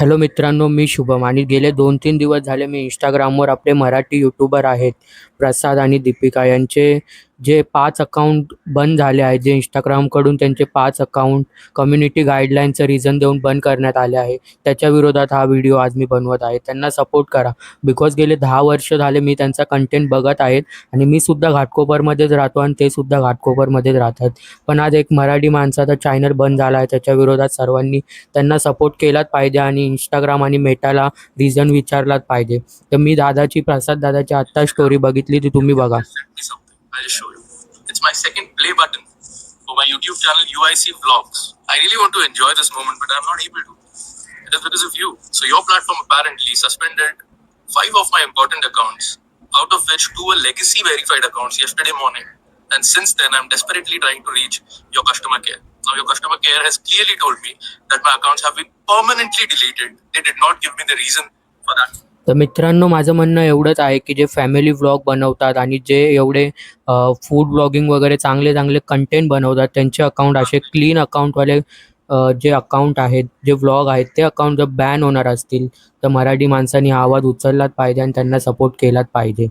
Hello मित्रांनो, मी शुभम आणि गेले 2-3 दिवस झाले मी Instagramवर आपले मराठी यूट्यूबर आहेत, प्रसाद आणि दीपिका यांचे जे 5 अकाउंट बंद झाले आहेत. जे Instagramकडून त्यांचे 5 अकाउंट कम्युनिटी गाईडलाईनचं रिझन देऊन बंद करण्यात आले आहे. त्याच्या विरोधात हा व्हिडिओ आज मी बनवत आहे. त्यांना सपोर्ट करा. बिकॉज गेले 10 वर्ष झाले मी त्यांचा कंटेंट बघत आहेत आणि मी सुद्धा घाटकोपरमध्येच राहतो आणि ते सुद्धा घाटकोपरमध्येच राहतात. पण आज एक मराठी माणसाचा चॅनल बंद झाला आहे. त्याच्या विरोधात सर्वांनी त्यांना सपोर्ट केलाच पाहिजे आणि Instagram आणि मेटाला रिझन विचारलाच पाहिजे. तर मी प्रसाद दादाची आत्ता स्टोरी बघितली, ती तुम्ही बघा. I'll show you. It's my second play button for my YouTube channel UIC Vlogs. I really want to enjoy this moment, but I'm not able to. It is because of you. So your platform apparently suspended 5 of my important accounts, out of which 2 were legacy verified accounts yesterday morning. And since then, I'm desperately trying to reach your customer care. Now, your customer care has clearly told me that my accounts have been permanently deleted. They did not give me the reason for that. तर मित्रांनो, माझं म्हणणं एवढंच आहे की जे family vlog बनवतात आणि जे एवढे फूड व्लॉगिंग वगैरे चांगले चांगले कंटेंट बनवतात, त्यांचे अकाउंट असे क्लीन अकाउंटवाले जे अकाउंट आहेत, जे व्लॉग आहेत, ते अकाउंट जर बॅन होणार असतील तर मराठी माणसांनी हा आवाज उचललाच पाहिजे आणि त्यांना सपोर्ट केलाच पाहिजे.